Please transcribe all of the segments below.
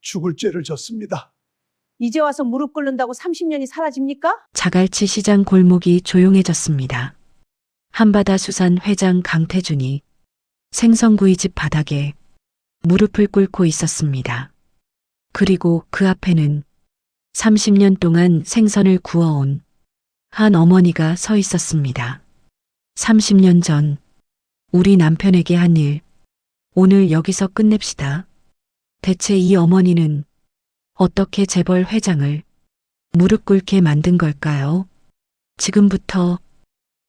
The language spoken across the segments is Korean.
죽을 죄를 졌습니다. 이제 와서 무릎 꿇는다고 30년이 사라집니까? 자갈치 시장 골목이 조용해졌습니다. 한바다 수산 회장 강태준이 생선구이집 바닥에 무릎을 꿇고 있었습니다. 그리고 그 앞에는 30년 동안 생선을 구워온 한 어머니가 서 있었습니다. 30년 전 우리 남편에게 한 일, 오늘 여기서 끝냅시다. 대체 이 어머니는 어떻게 재벌 회장을 무릎 꿇게 만든 걸까요? 지금부터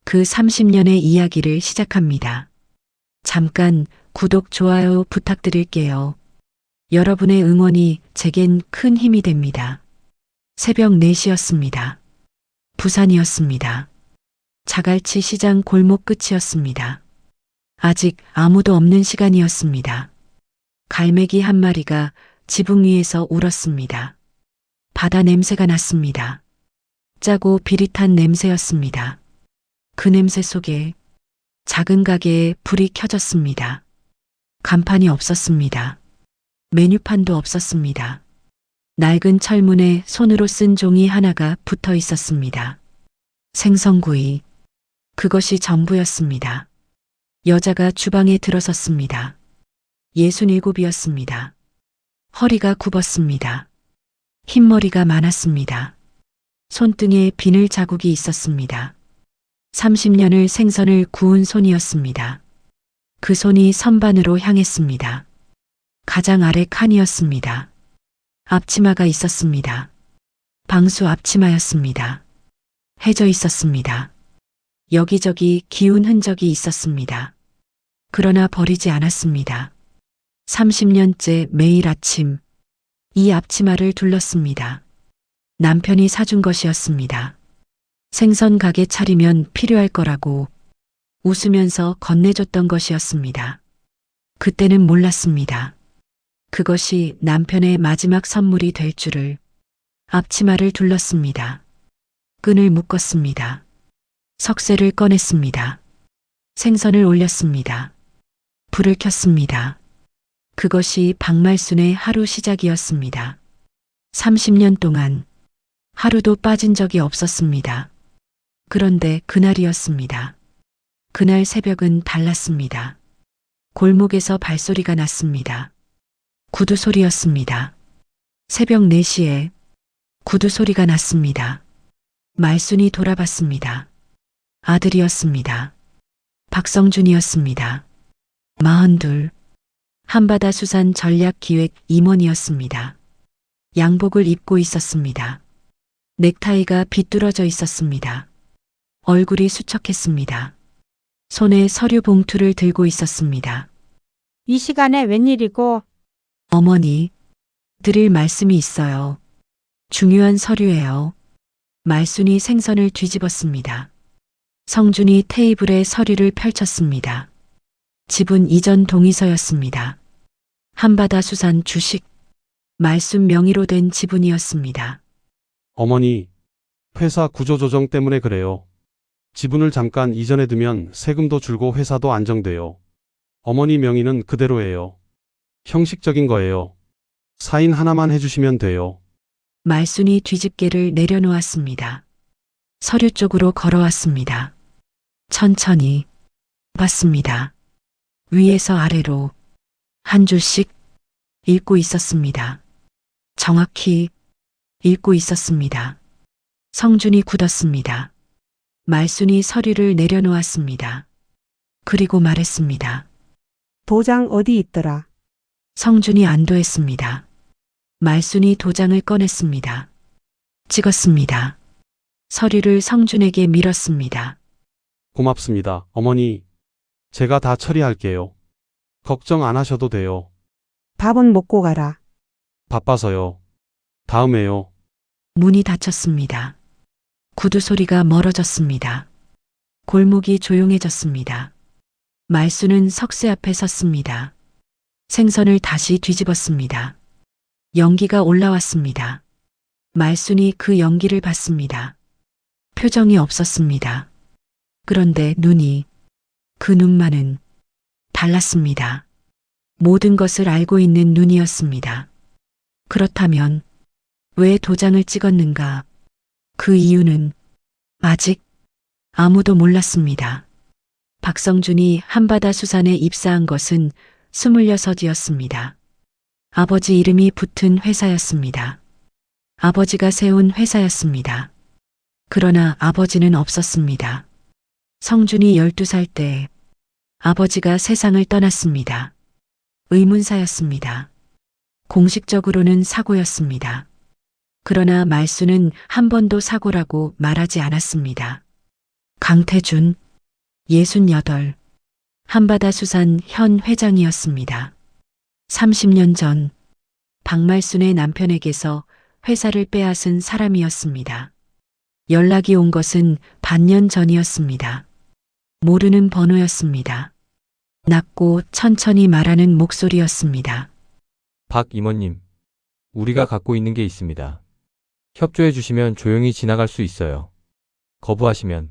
그 30년의 이야기를 시작합니다. 잠깐 구독, 좋아요 부탁드릴게요. 여러분의 응원이 제겐 큰 힘이 됩니다. 새벽 4시였습니다. 부산이었습니다. 자갈치 시장 골목 끝이었습니다. 아직 아무도 없는 시간이었습니다. 갈매기 한 마리가 지붕 위에서 울었습니다. 바다 냄새가 났습니다. 짜고 비릿한 냄새였습니다. 그 냄새 속에 작은 가게에 불이 켜졌습니다. 간판이 없었습니다. 메뉴판도 없었습니다. 낡은 철문에 손으로 쓴 종이 하나가 붙어 있었습니다. 생선구이. 그것이 전부였습니다. 여자가 주방에 들어섰습니다. 67이었습니다. 허리가 굽었습니다. 흰머리가 많았습니다. 손등에 비늘 자국이 있었습니다. 30년을 생선을 구운 손이었습니다. 그 손이 선반으로 향했습니다. 가장 아래 칸이었습니다. 앞치마가 있었습니다. 방수 앞치마였습니다. 해져 있었습니다. 여기저기 기운 흔적이 있었습니다. 그러나 버리지 않았습니다. 30년째 매일 아침 이 앞치마를 둘렀습니다. 남편이 사준 것이었습니다. 생선 가게 차리면 필요할 거라고 웃으면서 건네줬던 것이었습니다. 그때는 몰랐습니다. 그것이 남편의 마지막 선물이 될 줄을. 앞치마를 둘렀습니다. 끈을 묶었습니다. 석쇠를 꺼냈습니다. 생선을 올렸습니다. 불을 켰습니다. 그것이 박말순의 하루 시작이었습니다. 30년 동안 하루도 빠진 적이 없었습니다. 그런데 그날이었습니다. 그날 새벽은 달랐습니다. 골목에서 발소리가 났습니다. 구두 소리였습니다. 새벽 4시에 구두 소리가 났습니다. 말순이 돌아봤습니다. 아들이었습니다. 박성준이었습니다. 42. 한바다 수산 전략기획 임원이었습니다. 양복을 입고 있었습니다. 넥타이가 비뚤어져 있었습니다. 얼굴이 수척했습니다. 손에 서류 봉투를 들고 있었습니다. 이 시간에 웬일이고? 어머니, 드릴 말씀이 있어요. 중요한 서류예요. 말순이 생선을 뒤집었습니다. 성준이 테이블에 서류를 펼쳤습니다. 지분 이전 동의서였습니다. 한바다 수산 주식, 말순 명의로 된 지분이었습니다. 어머니, 회사 구조조정 때문에 그래요. 지분을 잠깐 이전해 두면 세금도 줄고 회사도 안정돼요. 어머니 명의는 그대로예요. 형식적인 거예요. 사인 하나만 해주시면 돼요. 말순이 뒤집개를 내려놓았습니다. 서류 쪽으로 걸어왔습니다. 천천히 봤습니다. 위에서 아래로 한 줄씩 읽고 있었습니다. 정확히 읽고 있었습니다. 성준이 굳었습니다. 말순이 서류를 내려놓았습니다. 그리고 말했습니다. 도장 어디 있더라? 성준이 안도했습니다. 말순이 도장을 꺼냈습니다. 찍었습니다. 서류를 성준에게 밀었습니다. 고맙습니다, 어머니. 제가 다 처리할게요. 걱정 안 하셔도 돼요. 밥은 먹고 가라. 바빠서요. 다음에요. 문이 닫혔습니다. 구두 소리가 멀어졌습니다. 골목이 조용해졌습니다. 말순은 석쇠 앞에 섰습니다. 생선을 다시 뒤집었습니다. 연기가 올라왔습니다. 말순이 그 연기를 봤습니다. 표정이 없었습니다. 그런데 눈이, 그 눈만은 달랐습니다. 모든 것을 알고 있는 눈이었습니다. 그렇다면 왜 도장을 찍었는가? 그 이유는 아직 아무도 몰랐습니다. 박성준이 한바다 수산에 입사한 것은 26이었습니다. 아버지 이름이 붙은 회사였습니다. 아버지가 세운 회사였습니다. 그러나 아버지는 없었습니다. 성준이 12살 때 아버지가 세상을 떠났습니다. 의문사였습니다. 공식적으로는 사고였습니다. 그러나 말수는 한 번도 사고라고 말하지 않았습니다. 강태준, 68, 한바다수산 현 회장이었습니다. 30년 전 박말순의 남편에게서 회사를 빼앗은 사람이었습니다. 연락이 온 것은 반년 전이었습니다. 모르는 번호였습니다. 낮고 천천히 말하는 목소리였습니다. 박 임원님, 우리가 갖고 있는 게 있습니다. 협조해 주시면 조용히 지나갈 수 있어요. 거부하시면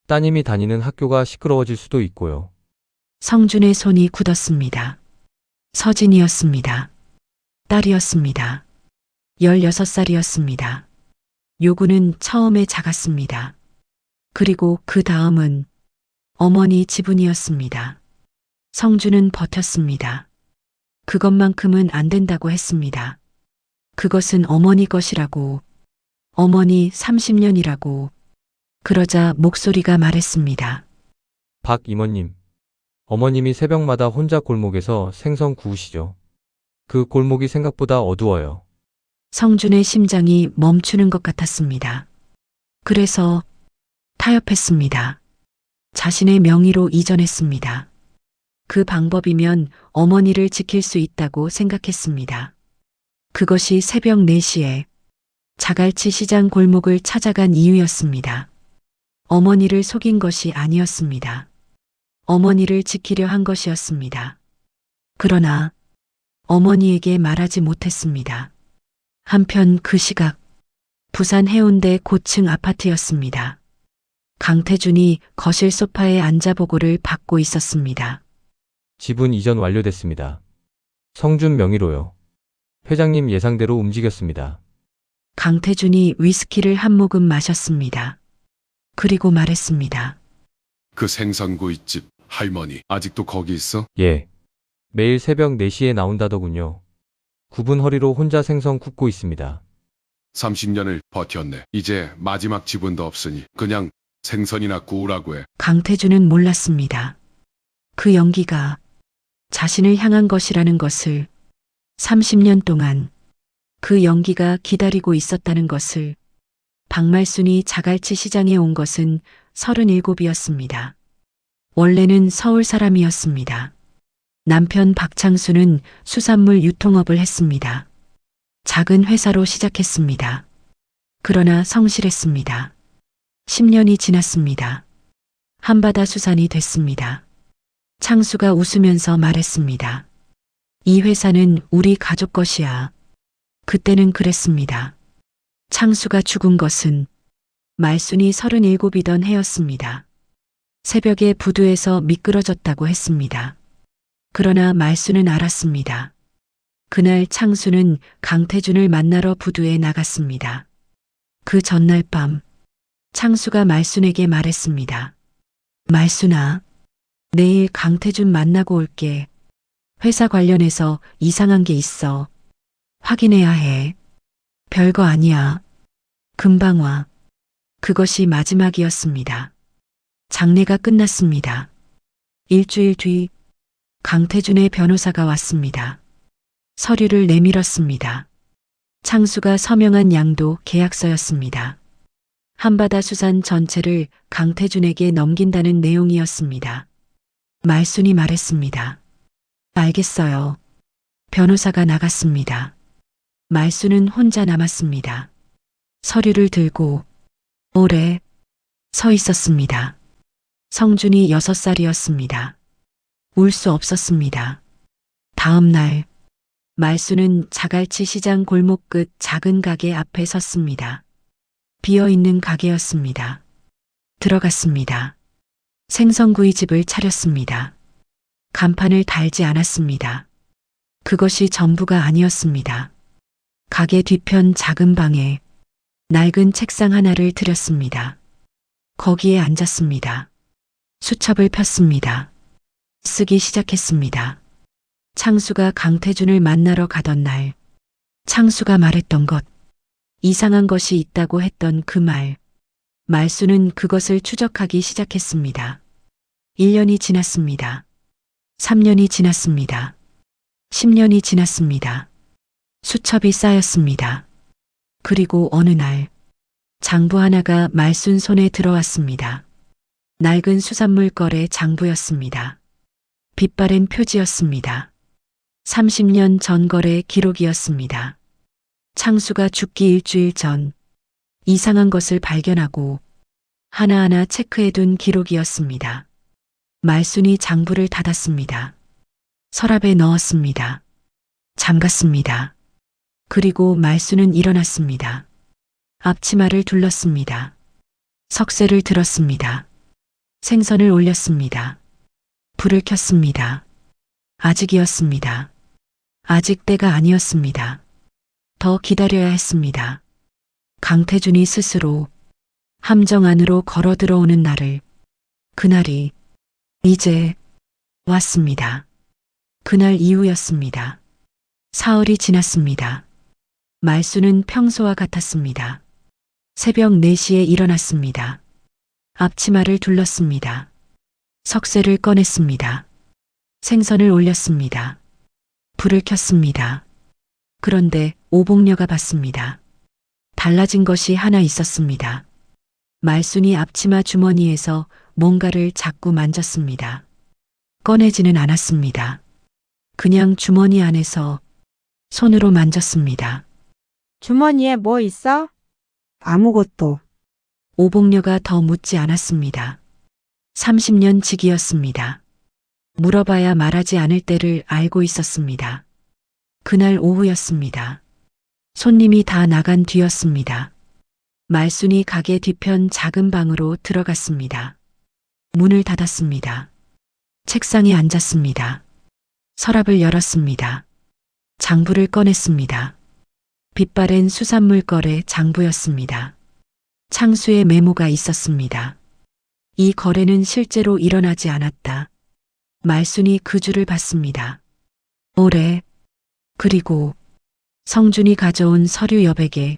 따님이 다니는 학교가 시끄러워질 수도 있고요. 성준의 손이 굳었습니다. 서진이었습니다. 딸이었습니다. 16살이었습니다. 요구는 처음에 작았습니다. 그리고 그 다음은 어머니 지분이었습니다. 성준은 버텼습니다. 그것만큼은 안 된다고 했습니다. 그것은 어머니 것이라고, 어머니 30년이라고. 그러자 목소리가 말했습니다. 박 임원님, 어머님이 새벽마다 혼자 골목에서 생선 구우시죠. 그 골목이 생각보다 어두워요. 성준의 심장이 멈추는 것 같았습니다. 그래서 타협했습니다. 자신의 명의로 이전했습니다. 그 방법이면 어머니를 지킬 수 있다고 생각했습니다. 그것이 새벽 4시에 자갈치 시장 골목을 찾아간 이유였습니다. 어머니를 속인 것이 아니었습니다. 어머니를 지키려 한 것이었습니다. 그러나 어머니에게 말하지 못했습니다. 한편 그 시각 부산 해운대 고층 아파트였습니다. 강태준이 거실 소파에 앉아 보고를 받고 있었습니다. 지분 이전 완료됐습니다. 성준 명의로요. 회장님 예상대로 움직였습니다. 강태준이 위스키를 한 모금 마셨습니다. 그리고 말했습니다. 그 생선구이집 할머니 아직도 거기 있어? 예. 매일 새벽 4시에 나온다더군요. 굽은 허리로 혼자 생선 굽고 있습니다. 30년을 버텼네. 이제 마지막 지분도 없으니 그냥 생선이나 구우라고 해. 강태준은 몰랐습니다. 그 연기가 자신을 향한 것이라는 것을, 30년 동안 그 연기가 기다리고 있었다는 것을. 박말순이 자갈치 시장에 온 것은 37이었습니다. 원래는 서울 사람이었습니다. 남편 박창수는 수산물 유통업을 했습니다. 작은 회사로 시작했습니다. 그러나 성실했습니다. 10년이 지났습니다. 한바다 수산이 됐습니다. 창수가 웃으면서 말했습니다. 이 회사는 우리 가족 것이야. 그때는 그랬습니다. 창수가 죽은 것은 말순이 37이던 해였습니다. 새벽에 부두에서 미끄러졌다고 했습니다. 그러나 말순은 알았습니다. 그날 창수는 강태준을 만나러 부두에 나갔습니다. 그 전날 밤 창수가 말순에게 말했습니다. 말순아, 내일 강태준 만나고 올게. 회사 관련해서 이상한 게 있어. 확인해야 해. 별거 아니야. 금방 와. 그것이 마지막이었습니다. 장례가 끝났습니다. 일주일 뒤 강태준의 변호사가 왔습니다. 서류를 내밀었습니다. 창수가 서명한 양도 계약서였습니다. 한바다 수산 전체를 강태준에게 넘긴다는 내용이었습니다. 말순이 말했습니다. 알겠어요. 변호사가 나갔습니다. 말순은 혼자 남았습니다. 서류를 들고 오래 서 있었습니다. 성준이 6살이었습니다. 울 수 없었습니다. 다음 날 말순은 자갈치 시장 골목 끝 작은 가게 앞에 섰습니다. 비어있는 가게였습니다. 들어갔습니다. 생선구이집을 차렸습니다. 간판을 달지 않았습니다. 그것이 전부가 아니었습니다. 가게 뒤편 작은 방에 낡은 책상 하나를 들였습니다. 거기에 앉았습니다. 수첩을 폈습니다. 쓰기 시작했습니다. 창수가 강태준을 만나러 가던 날, 창수가 말했던 것, 이상한 것이 있다고 했던 그 말, 말수는 그것을 추적하기 시작했습니다. 1년이 지났습니다. 3년이 지났습니다. 10년이 지났습니다. 수첩이 쌓였습니다. 그리고 어느 날 장부 하나가 말순 손에 들어왔습니다. 낡은 수산물 거래 장부였습니다. 빛바랜 표지였습니다. 30년 전 거래 기록이었습니다. 창수가 죽기 일주일 전 이상한 것을 발견하고 하나하나 체크해둔 기록이었습니다. 말순이 장부를 닫았습니다. 서랍에 넣었습니다. 잠갔습니다. 그리고 말순은 일어났습니다. 앞치마를 둘렀습니다. 석쇠를 들었습니다. 생선을 올렸습니다. 불을 켰습니다. 아직이었습니다. 아직 때가 아니었습니다. 더 기다려야 했습니다. 강태준이 스스로 함정 안으로 걸어 들어오는 날을, 그날이 이제 왔습니다. 그날 이후였습니다. 사흘이 지났습니다. 말수는 평소와 같았습니다. 새벽 4시에 일어났습니다. 앞치마를 둘렀습니다. 석쇠를 꺼냈습니다. 생선을 올렸습니다. 불을 켰습니다. 그런데 오복녀가 봤습니다. 달라진 것이 하나 있었습니다. 말순이 앞치마 주머니에서 뭔가를 자꾸 만졌습니다. 꺼내지는 않았습니다. 그냥 주머니 안에서 손으로 만졌습니다. 주머니에 뭐 있어? 아무것도. 오복녀가 더 묻지 않았습니다. 30년 지기였습니다. 물어봐야 말하지 않을 때를 알고 있었습니다. 그날 오후였습니다. 손님이 다 나간 뒤였습니다. 말순이 가게 뒤편 작은 방으로 들어갔습니다. 문을 닫았습니다. 책상에 앉았습니다. 서랍을 열었습니다. 장부를 꺼냈습니다. 빛바랜 수산물 거래 장부였습니다. 창수의 메모가 있었습니다. 이 거래는 실제로 일어나지 않았다. 말순이 그 줄을 봤습니다. 올해, 그리고 성준이 가져온 서류 여백에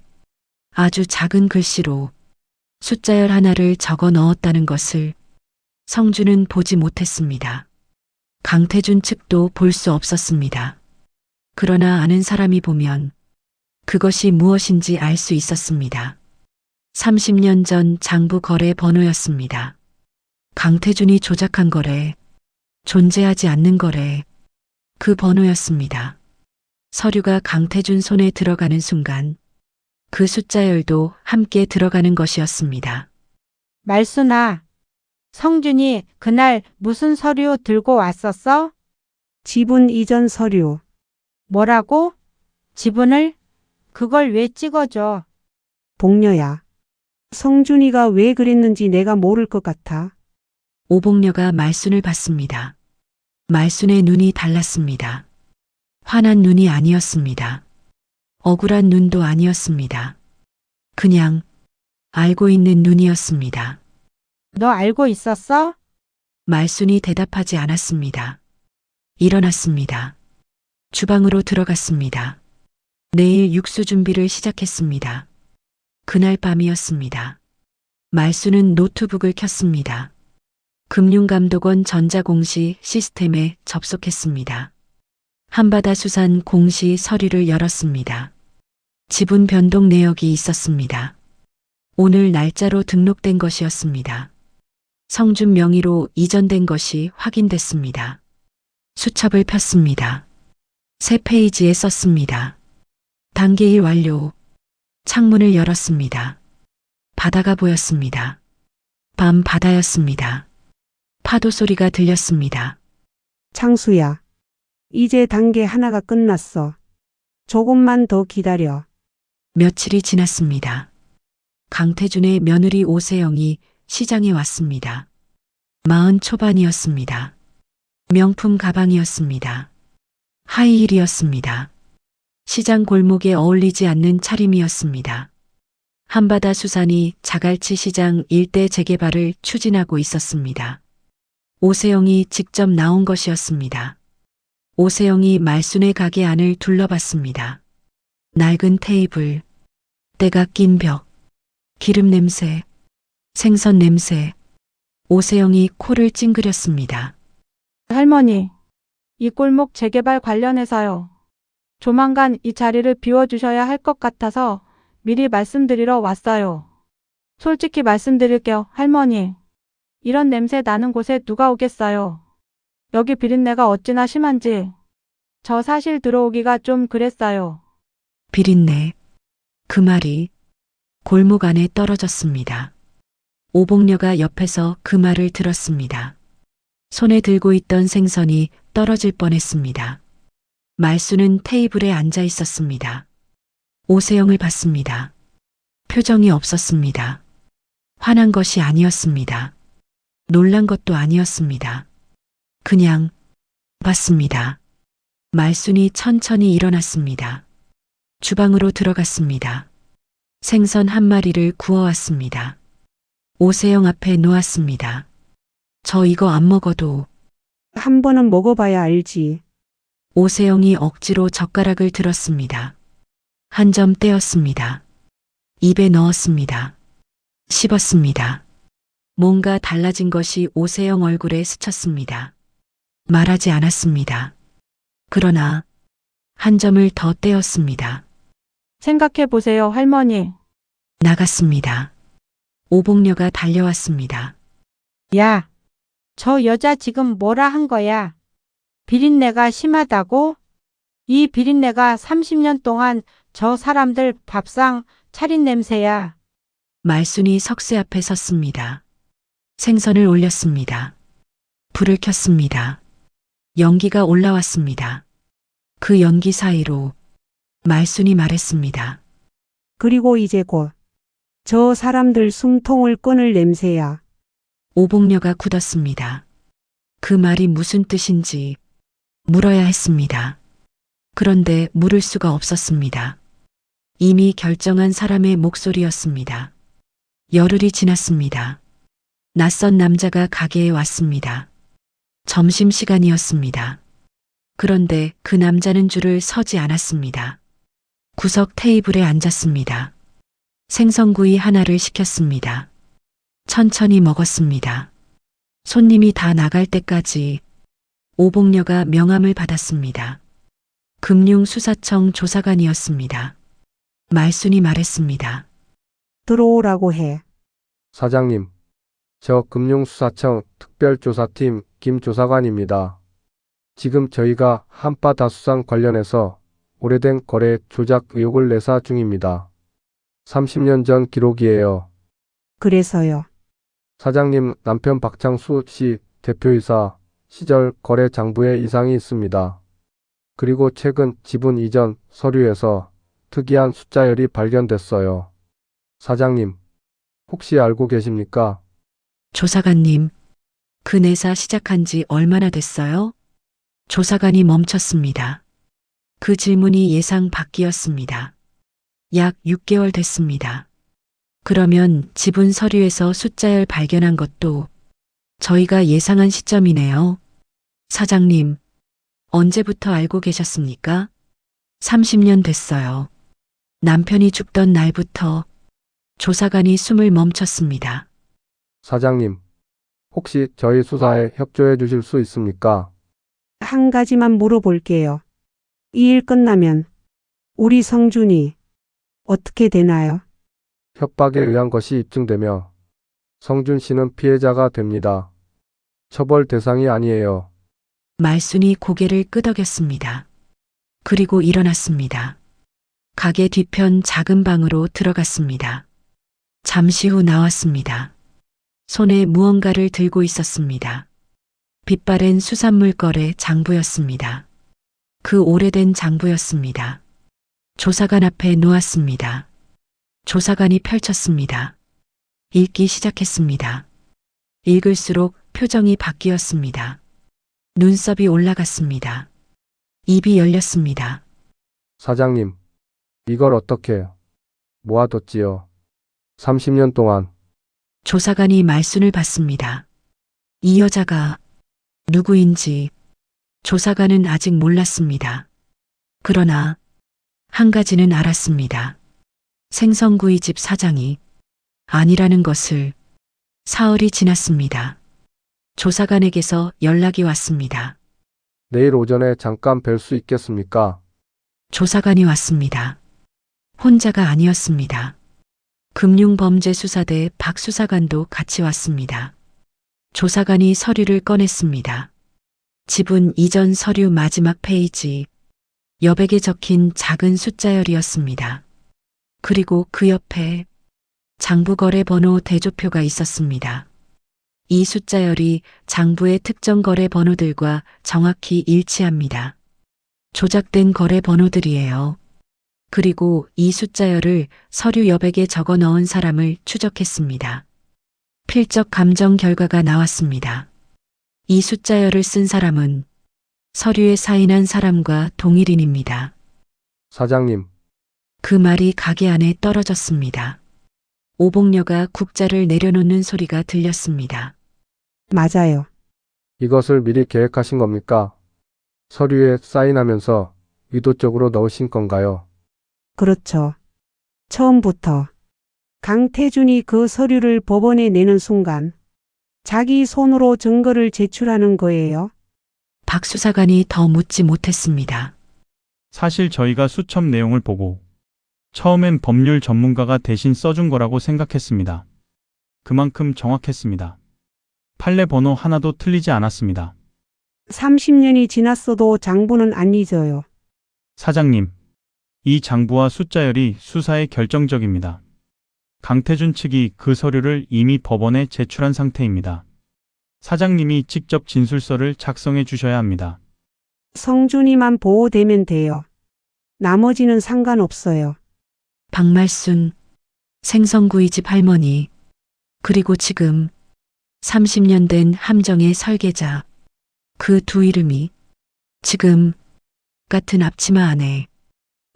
아주 작은 글씨로 숫자열 하나를 적어 넣었다는 것을 성준은 보지 못했습니다. 강태준 측도 볼 수 없었습니다. 그러나 아는 사람이 보면 그것이 무엇인지 알 수 있었습니다. 30년 전 장부 거래 번호였습니다. 강태준이 조작한 거래, 존재하지 않는 거래, 그 번호였습니다. 서류가 강태준 손에 들어가는 순간 그 숫자열도 함께 들어가는 것이었습니다. 말순아, 성준이 그날 무슨 서류 들고 왔었어? 지분 이전 서류. 뭐라고? 지분을? 그걸 왜 찍어줘? 복녀야. 성준이가 왜 그랬는지 내가 모를 것 같아. 오복녀가 말순을 봤습니다. 말순의 눈이 달랐습니다. 화난 눈이 아니었습니다. 억울한 눈도 아니었습니다. 그냥 알고 있는 눈이었습니다. 너 알고 있었어? 말순이 대답하지 않았습니다. 일어났습니다. 주방으로 들어갔습니다. 내일 육수 준비를 시작했습니다. 그날 밤이었습니다. 말순은 노트북을 켰습니다. 금융감독원 전자공시 시스템에 접속했습니다. 한바다수산 공시 서류를 열었습니다. 지분 변동 내역이 있었습니다. 오늘 날짜로 등록된 것이었습니다. 성준 명의로 이전된 것이 확인됐습니다. 수첩을 폈습니다. 새 페이지에 썼습니다. 단계 1 완료. 창문을 열었습니다. 바다가 보였습니다. 밤 바다였습니다. 파도 소리가 들렸습니다. 창수야. 이제 단계 하나가 끝났어. 조금만 더 기다려. 며칠이 지났습니다. 강태준의 며느리 오세영이 시장에 왔습니다. 40 초반이었습니다. 명품 가방이었습니다. 하이힐이었습니다. 시장 골목에 어울리지 않는 차림이었습니다. 한바다 수산이 자갈치 시장 일대 재개발을 추진하고 있었습니다. 오세영이 직접 나온 것이었습니다. 오세영이 말순의 가게 안을 둘러봤습니다. 낡은 테이블, 때가 낀 벽, 기름 냄새, 생선 냄새. 오세영이 코를 찡그렸습니다. 할머니, 이 골목 재개발 관련해서요. 조만간 이 자리를 비워주셔야 할 것 같아서 미리 말씀드리러 왔어요. 솔직히 말씀드릴게요, 할머니. 이런 냄새 나는 곳에 누가 오겠어요. 여기 비린내가 어찌나 심한지. 저 사실 들어오기가 좀 그랬어요. 비린내. 그 말이 골목 안에 떨어졌습니다. 오복녀가 옆에서 그 말을 들었습니다. 손에 들고 있던 생선이 떨어질 뻔했습니다. 말수는 테이블에 앉아 있었습니다. 오세영을 봤습니다. 표정이 없었습니다. 화난 것이 아니었습니다. 놀란 것도 아니었습니다. 그냥 봤습니다. 말순이 천천히 일어났습니다. 주방으로 들어갔습니다. 생선 한 마리를 구워왔습니다. 오세영 앞에 놓았습니다. 저 이거 안 먹어도. 한 번은 먹어봐야 알지. 오세영이 억지로 젓가락을 들었습니다. 한 점 떼었습니다. 입에 넣었습니다. 씹었습니다. 뭔가 달라진 것이 오세영 얼굴에 스쳤습니다. 말하지 않았습니다. 그러나 한 점을 더 떼었습니다. 생각해 보세요, 할머니. 나갔습니다. 오복녀가 달려왔습니다. 야, 저 여자 지금 뭐라 한 거야? 비린내가 심하다고? 이 비린내가 30년 동안 저 사람들 밥상 차린 냄새야. 말순이 석쇠 앞에 섰습니다. 생선을 올렸습니다. 불을 켰습니다. 연기가 올라왔습니다. 그 연기 사이로 말순이 말했습니다. 그리고 이제 곧 저 사람들 숨통을 끊을 냄새야. 오복녀가 굳었습니다. 그 말이 무슨 뜻인지 물어야 했습니다. 그런데 물을 수가 없었습니다. 이미 결정한 사람의 목소리였습니다. 열흘이 지났습니다. 낯선 남자가 가게에 왔습니다. 점심시간이었습니다. 그런데 그 남자는 줄을 서지 않았습니다. 구석 테이블에 앉았습니다. 생선구이 하나를 시켰습니다. 천천히 먹었습니다. 손님이 다 나갈 때까지 오복녀가 명함을 받았습니다. 금융수사청 조사관이었습니다. 말순이 말했습니다. 들어오라고 해. 사장님, 저 금융수사청 특별조사팀 김조사관입니다. 지금 저희가 한바다 수산 관련해서 오래된 거래 조작 의혹을 내사 중입니다. 30년 전 기록이에요. 그래서요. 사장님 남편 박창수 씨 대표이사 시절 거래 장부에 이상이 있습니다. 그리고 최근 지분 이전 서류에서 특이한 숫자열이 발견됐어요. 사장님, 혹시 알고 계십니까? 조사관님, 그 내사 시작한 지 얼마나 됐어요? 조사관이 멈췄습니다. 그 질문이 예상 밖이었습니다. 약 6개월 됐습니다. 그러면 지분 서류에서 숫자열 발견한 것도 저희가 예상한 시점이네요. 사장님, 언제부터 알고 계셨습니까? 30년 됐어요. 남편이 죽던 날부터. 조사관이 숨을 멈췄습니다. 사장님, 혹시 저희 수사에 협조해 주실 수 있습니까? 한 가지만 물어볼게요. 이 일 끝나면 우리 성준이 어떻게 되나요? 협박에 의한 것이 입증되며 성준 씨는 피해자가 됩니다. 처벌 대상이 아니에요. 말순이 고개를 끄덕였습니다. 그리고 일어났습니다. 가게 뒤편 작은 방으로 들어갔습니다. 잠시 후 나왔습니다. 손에 무언가를 들고 있었습니다. 빛바랜 수산물 거래 장부였습니다. 그 오래된 장부였습니다. 조사관 앞에 놓았습니다. 조사관이 펼쳤습니다. 읽기 시작했습니다. 읽을수록 표정이 바뀌었습니다. 눈썹이 올라갔습니다. 입이 열렸습니다. 사장님, 이걸 어떻게 모아뒀지요? 30년 동안. 조사관이 말순을 받습니다. 이 여자가 누구인지 조사관은 아직 몰랐습니다. 그러나 한 가지는 알았습니다. 생선구이 집 사장이 아니라는 것을. 사흘이 지났습니다. 조사관에게서 연락이 왔습니다. 내일 오전에 잠깐 뵐 수 있겠습니까? 조사관이 왔습니다. 혼자가 아니었습니다. 금융범죄수사대 박 수사관도 같이 왔습니다. 조사관이 서류를 꺼냈습니다. 지분 이전 서류 마지막 페이지, 여백에 적힌 작은 숫자열이었습니다. 그리고 그 옆에 장부거래번호 대조표가 있었습니다. 이 숫자열이 장부의 특정 거래 번호들과 정확히 일치합니다. 조작된 거래 번호들이에요. 그리고 이 숫자열을 서류 여백에 적어 넣은 사람을 추적했습니다. 필적 감정 결과가 나왔습니다. 이 숫자열을 쓴 사람은 서류에 사인한 사람과 동일인입니다. 사장님, 그 말이 가게 안에 떨어졌습니다. 오복녀가 국자를 내려놓는 소리가 들렸습니다. 맞아요. 이것을 미리 계획하신 겁니까? 서류에 사인하면서 의도적으로 넣으신 건가요? 그렇죠. 처음부터 강태준이 그 서류를 법원에 내는 순간 자기 손으로 증거를 제출하는 거예요. 박 수사관이 더 묻지 못했습니다. 사실 저희가 수첩 내용을 보고 처음엔 법률 전문가가 대신 써준 거라고 생각했습니다. 그만큼 정확했습니다. 판례 번호 하나도 틀리지 않았습니다. 30년이 지났어도 장부는 안 잊어요. 사장님, 이 장부와 숫자열이 수사에 결정적입니다. 강태준 측이 그 서류를 이미 법원에 제출한 상태입니다. 사장님이 직접 진술서를 작성해 주셔야 합니다. 성준이만 보호되면 돼요. 나머지는 상관없어요. 박말순, 생선구이집 할머니, 그리고 지금 30년 된 함정의 설계자, 그 두 이름이 지금 같은 앞치마 안에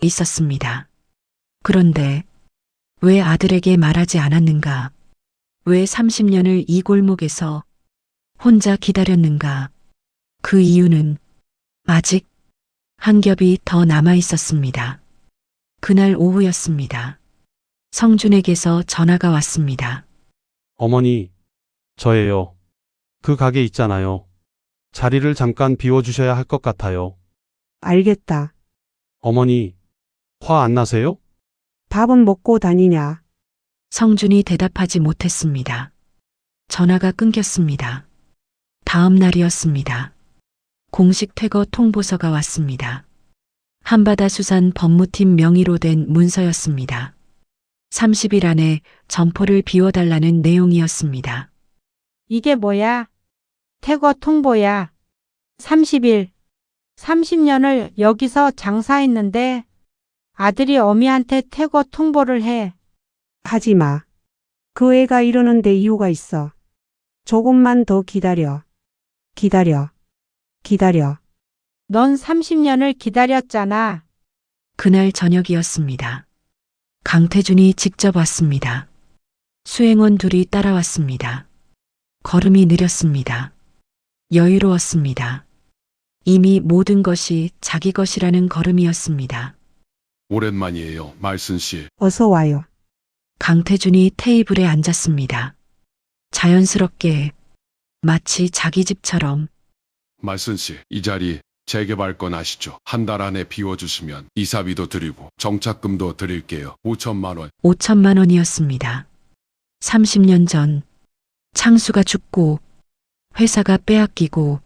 있었습니다. 그런데 왜 아들에게 말하지 않았는가? 왜 30년을 이 골목에서 혼자 기다렸는가? 그 이유는 아직 한 겹이 더 남아 있었습니다. 그날 오후였습니다. 성준에게서 전화가 왔습니다. 어머니, 저예요. 그 가게 있잖아요. 자리를 잠깐 비워주셔야 할 것 같아요. 알겠다. 어머니, 화 안 나세요? 밥은 먹고 다니냐? 성준이 대답하지 못했습니다. 전화가 끊겼습니다. 다음 날이었습니다. 공식 퇴거 통보서가 왔습니다. 한바다수산 법무팀 명의로 된 문서였습니다. 30일 안에 점포를 비워달라는 내용이었습니다. 이게 뭐야? 퇴거 통보야. 30일. 30년을 여기서 장사했는데 아들이 어미한테 퇴거 통보를 해. 하지 마. 그 애가 이러는데 이유가 있어. 조금만 더 기다려. 기다려. 기다려. 넌 30년을 기다렸잖아. 그날 저녁이었습니다. 강태준이 직접 왔습니다. 수행원 둘이 따라왔습니다. 걸음이 느렸습니다. 여유로웠습니다. 이미 모든 것이 자기 것이라는 걸음이었습니다. 오랜만이에요, 말순 씨. 어서 와요. 강태준이 테이블에 앉았습니다. 자연스럽게 마치 자기 집처럼. 말순 씨, 이 자리 재개발 건 아시죠? 한 달 안에 비워주시면 이사비도 드리고 정착금도 드릴게요. 5천만 원. 5천만 원이었습니다. 30년 전 창수가 죽고 회사가 빼앗기고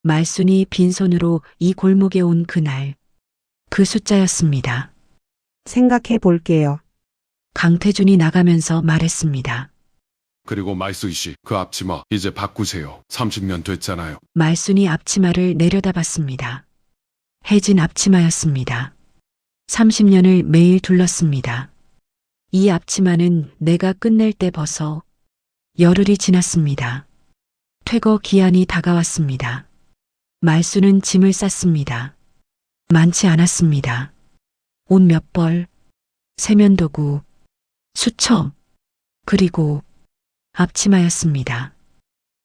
말순이 빈손으로 이 골목에 온 그날, 그 숫자였습니다. 생각해 볼게요. 강태준이 나가면서 말했습니다. 그리고 말순 씨, 그 앞치마 이제 바꾸세요. 30년 됐잖아요. 말순이 앞치마를 내려다봤습니다. 해진 앞치마였습니다. 30년을 매일 둘렀습니다. 이 앞치마는 내가 끝낼 때 벗어 열흘이 지났습니다. 퇴거 기한이 다가왔습니다. 말순은 짐을 쌌습니다. 많지 않았습니다. 옷 몇 벌, 세면도구, 수첩, 그리고 앞치마였습니다.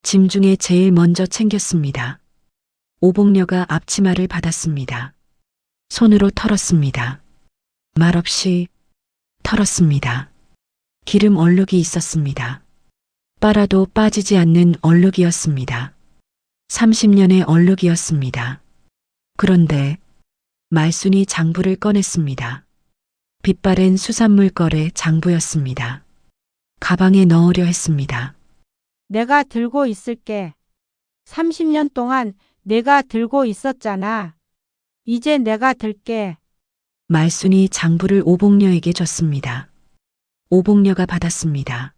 짐 중에 제일 먼저 챙겼습니다. 오복녀가 앞치마를 받았습니다. 손으로 털었습니다. 말없이 털었습니다. 기름 얼룩이 있었습니다. 빨아도 빠지지 않는 얼룩이었습니다. 30년의 얼룩이었습니다. 그런데 말순이 장부를 꺼냈습니다. 빛바랜 수산물 거래 장부였습니다. 가방에 넣으려 했습니다. 내가 들고 있을게. 30년 동안 내가 들고 있었잖아. 이제 내가 들게. 말순이 장부를 오복녀에게 줬습니다. 오복녀가 받았습니다.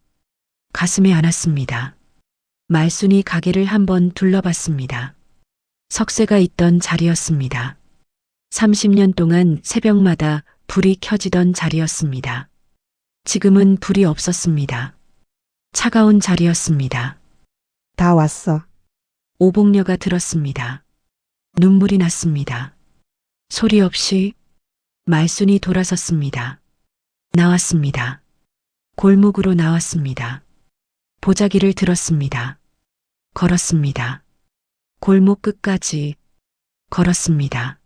가슴에 안았습니다. 말순이 가게를 한번 둘러봤습니다. 석쇠가 있던 자리였습니다. 30년 동안 새벽마다 불이 켜지던 자리였습니다. 지금은 불이 없었습니다. 차가운 자리였습니다. 다 왔어. 오복녀가 들었습니다. 눈물이 났습니다. 소리 없이 말순이 돌아섰습니다. 나왔습니다. 골목으로 나왔습니다. 보자기를 들었습니다. 걸었습니다. 골목 끝까지 걸었습니다.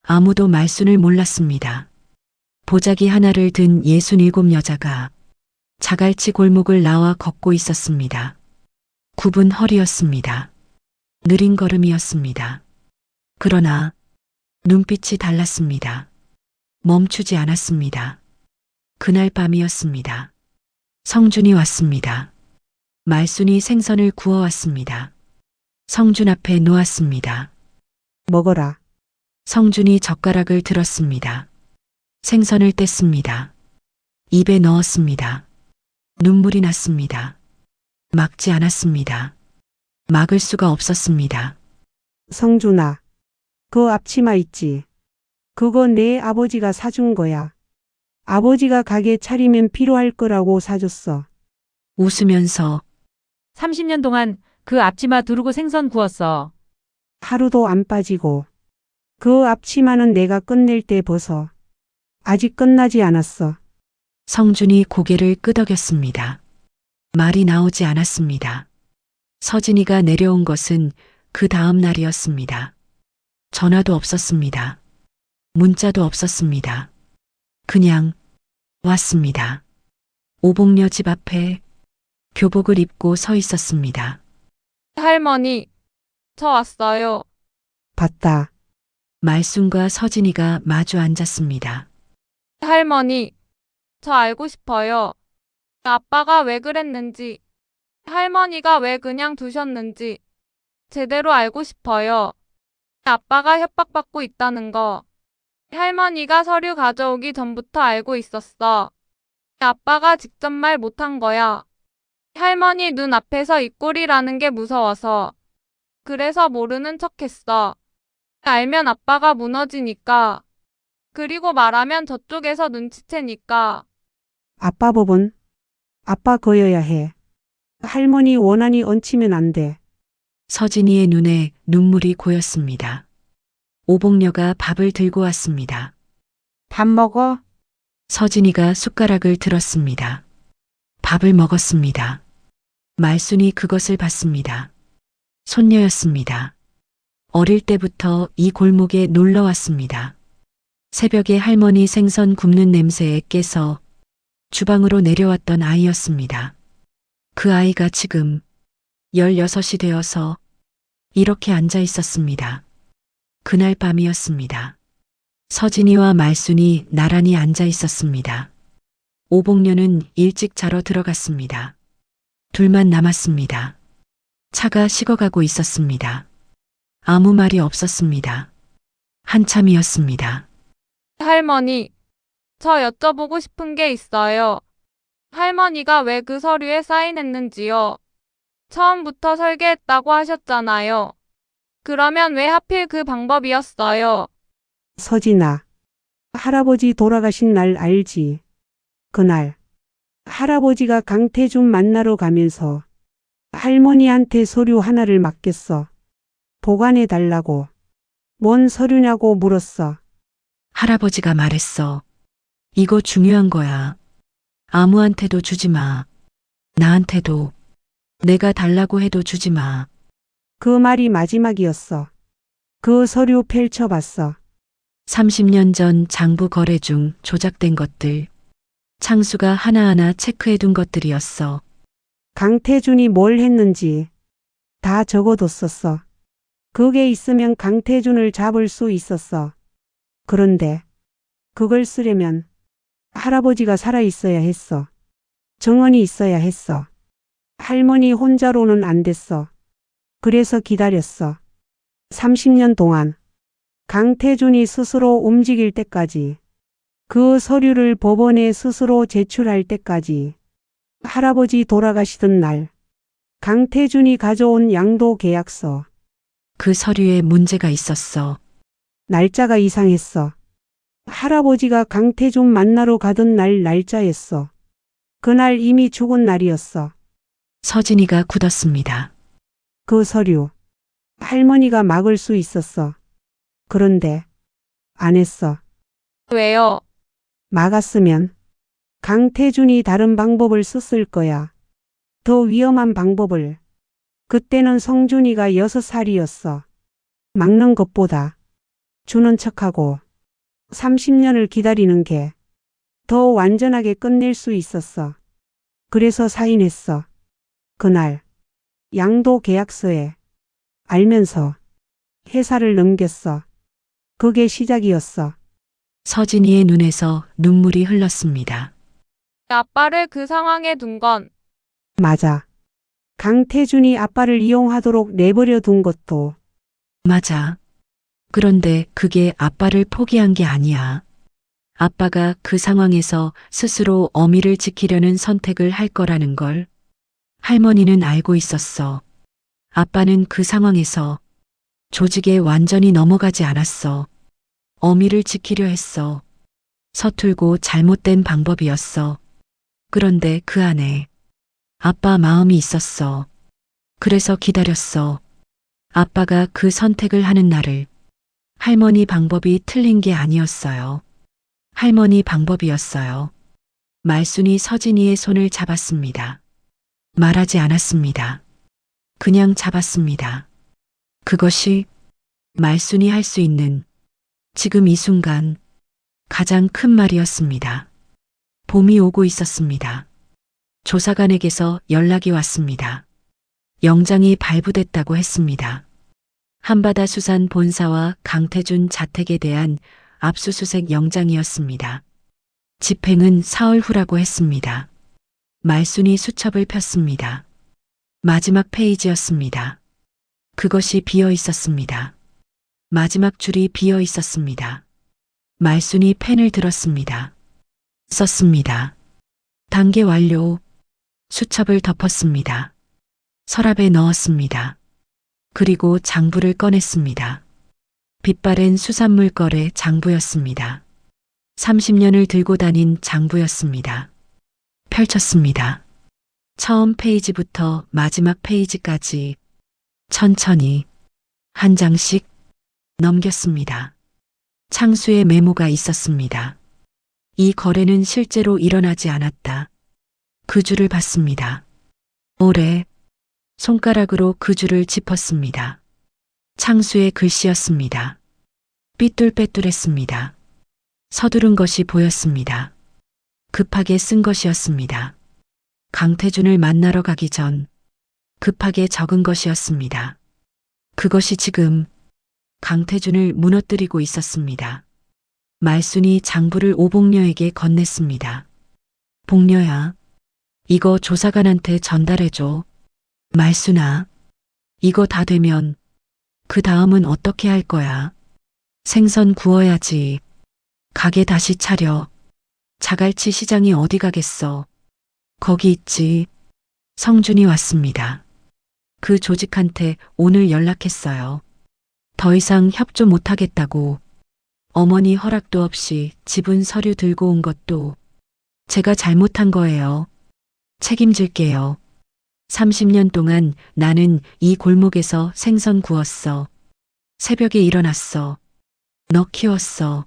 아무도 말순을 몰랐습니다. 보자기 하나를 든 67 여자가 자갈치 골목을 나와 걷고 있었습니다. 굽은 허리였습니다. 느린 걸음이었습니다. 그러나 눈빛이 달랐습니다. 멈추지 않았습니다. 그날 밤이었습니다. 성준이 왔습니다. 말순이 생선을 구워왔습니다. 성준 앞에 놓았습니다. 먹어라. 성준이 젓가락을 들었습니다. 생선을 뗐습니다. 입에 넣었습니다. 눈물이 났습니다. 막지 않았습니다. 막을 수가 없었습니다. 성준아. 그 앞치마 있지? 그거 내 아버지가 사준 거야. 아버지가 가게 차리면 필요할 거라고 사줬어. 웃으면서 30년 동안 그 앞치마 두르고 생선 구웠어. 하루도 안 빠지고. 그 앞치마는 내가 끝낼 때 벗어. 아직 끝나지 않았어. 성준이 고개를 끄덕였습니다. 말이 나오지 않았습니다. 서진이가 내려온 것은 그 다음 날이었습니다. 전화도 없었습니다. 문자도 없었습니다. 그냥 왔습니다. 오복녀 집 앞에 교복을 입고 서 있었습니다. 할머니, 저 왔어요. 봤다. 말순과 서진이가 마주 앉았습니다. 할머니, 저 알고 싶어요. 아빠가 왜 그랬는지, 할머니가 왜 그냥 두셨는지, 제대로 알고 싶어요. 아빠가 협박받고 있다는 거, 할머니가 서류 가져오기 전부터 알고 있었어. 아빠가 직접 말 못한 거야. 할머니 눈 앞에서 이 꼴이라는 게 무서워서. 그래서 모르는 척 했어. 알면 아빠가 무너지니까. 그리고 말하면 저쪽에서 눈치채니까. 아빠 법은? 아빠 거여야 해. 할머니 원한이 얹히면 안 돼. 서진이의 눈에 눈물이 고였습니다. 오복녀가 밥을 들고 왔습니다. 밥 먹어. 서진이가 숟가락을 들었습니다. 밥을 먹었습니다. 말순이 그것을 봤습니다. 손녀였습니다. 어릴 때부터 이 골목에 놀러 왔습니다. 새벽에 할머니 생선 굽는 냄새에 깨서 주방으로 내려왔던 아이였습니다. 그 아이가 지금 16이 되어서 이렇게 앉아 있었습니다. 그날 밤이었습니다. 서진이와 말순이 나란히 앉아 있었습니다. 오복녀는 일찍 자러 들어갔습니다. 둘만 남았습니다. 차가 식어가고 있었습니다. 아무 말이 없었습니다. 한참이었습니다. 할머니, 저 여쭤보고 싶은 게 있어요. 할머니가 왜 그 서류에 사인했는지요. 처음부터 설계했다고 하셨잖아요. 그러면 왜 하필 그 방법이었어요? 서진아. 할아버지 돌아가신 날 알지? 그날 할아버지가 강태준 만나러 가면서 할머니한테 서류 하나를 맡겼어. 보관해 달라고. 뭔 서류냐고 물었어. 할아버지가 말했어. 이거 중요한 거야. 아무한테도 주지 마. 나한테도. 내가 달라고 해도 주지 마. 그 말이 마지막이었어. 그 서류 펼쳐봤어. 30년 전 장부 거래 중 조작된 것들. 창수가 하나하나 체크해둔 것들이었어. 강태준이 뭘 했는지 다 적어뒀었어. 그게 있으면 강태준을 잡을 수 있었어. 그런데 그걸 쓰려면 할아버지가 살아있어야 했어. 정원이 있어야 했어. 할머니 혼자로는 안 됐어. 그래서 기다렸어. 30년 동안 강태준이 스스로 움직일 때까지, 그 서류를 법원에 스스로 제출할 때까지, 할아버지 돌아가시던 날 강태준이 가져온 양도 계약서. 그 서류에 문제가 있었어. 날짜가 이상했어. 할아버지가 강태준 만나러 가던 날 날짜였어. 그날 이미 죽은 날이었어. 서진이가 굳었습니다. 그 서류 할머니가 막을 수 있었어. 그런데 안 했어. 왜요? 막았으면 강태준이 다른 방법을 썼을 거야. 더 위험한 방법을. 그때는 성준이가 6살이었어. 막는 것보다 주는 척하고 30년을 기다리는 게 더 완전하게 끝낼 수 있었어. 그래서 사인했어. 그날 양도 계약서에 알면서 회사를 넘겼어. 그게 시작이었어. 서진이의 눈에서 눈물이 흘렀습니다. 아빠를 그 상황에 둔 건 맞아. 강태준이 아빠를 이용하도록 내버려 둔 것도. 맞아. 그런데 그게 아빠를 포기한 게 아니야. 아빠가 그 상황에서 스스로 어미를 지키려는 선택을 할 거라는 걸 할머니는 알고 있었어. 아빠는 그 상황에서 조직에 완전히 넘어가지 않았어. 어미를 지키려 했어. 서툴고 잘못된 방법이었어. 그런데 그 안에 아빠 마음이 있었어. 그래서 기다렸어. 아빠가 그 선택을 하는 날을. 할머니 방법이 틀린 게 아니었어요. 할머니 방법이었어요. 말순이 서진이의 손을 잡았습니다. 말하지 않았습니다. 그냥 잡았습니다. 그것이 말순이 할 수 있는 지금 이 순간 가장 큰 말이었습니다. 봄이 오고 있었습니다. 조사관에게서 연락이 왔습니다. 영장이 발부됐다고 했습니다. 한바다수산 본사와 강태준 자택에 대한 압수수색 영장이었습니다. 집행은 사흘 후라고 했습니다. 말순이 수첩을 폈습니다. 마지막 페이지였습니다. 그것이 비어 있었습니다. 마지막 줄이 비어 있었습니다. 말순이 펜을 들었습니다. 썼습니다. 단계 완료. 수첩을 덮었습니다. 서랍에 넣었습니다. 그리고 장부를 꺼냈습니다. 빛바랜 수산물 거래 장부였습니다. 30년을 들고 다닌 장부였습니다. 펼쳤습니다. 처음 페이지부터 마지막 페이지까지 천천히 한 장씩 넘겼습니다. 창수의 메모가 있었습니다. 이 거래는 실제로 일어나지 않았다. 그 줄을 봤습니다. 올해 손가락으로 그 줄을 짚었습니다. 창수의 글씨였습니다. 삐뚤빼뚤했습니다. 서두른 것이 보였습니다. 급하게 쓴 것이었습니다. 강태준을 만나러 가기 전 급하게 적은 것이었습니다. 그것이 지금 강태준을 무너뜨리고 있었습니다. 말순이 장부를 오복녀에게 건넸습니다. 복녀야, 이거 조사관한테 전달해줘. 말순아, 이거 다 되면 그 다음은 어떻게 할 거야? 생선 구워야지. 가게 다시 차려. 자갈치 시장이 어디 가겠어? 거기 있지. 성준이 왔습니다. 그 조직한테 오늘 연락했어요. 더 이상 협조 못하겠다고. 어머니 허락도 없이 지분 서류 들고 온 것도 제가 잘못한 거예요. 책임질게요. 30년 동안 나는 이 골목에서 생선 구웠어. 새벽에 일어났어. 너 키웠어.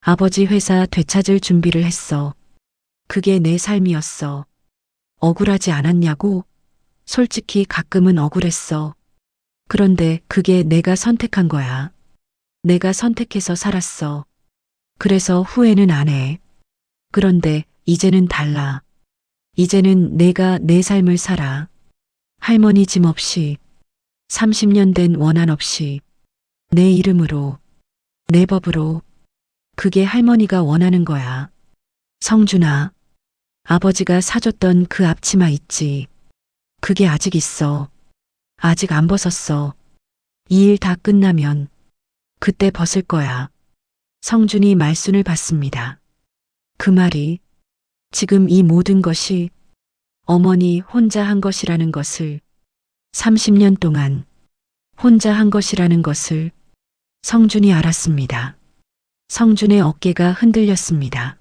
아버지 회사 되찾을 준비를 했어. 그게 내 삶이었어. 억울하지 않았냐고? 솔직히 가끔은 억울했어. 그런데 그게 내가 선택한 거야. 내가 선택해서 살았어. 그래서 후회는 안 해. 그런데 이제는 달라. 이제는 내가 내 삶을 살아. 할머니 짐 없이, 30년 된 원한 없이, 내 이름으로, 내 법으로. 그게 할머니가 원하는 거야. 성준아, 아버지가 사줬던 그 앞치마 있지. 그게 아직 있어. 아직 안 벗었어. 이 일 다 끝나면 그때 벗을 거야. 성준이 말순을 받습니다. 그 말이 지금 이 모든 것이 어머니 혼자 한 것이라는 것을, 30년 동안 혼자 한 것이라는 것을 성준이 알았습니다. 성준의 어깨가 흔들렸습니다.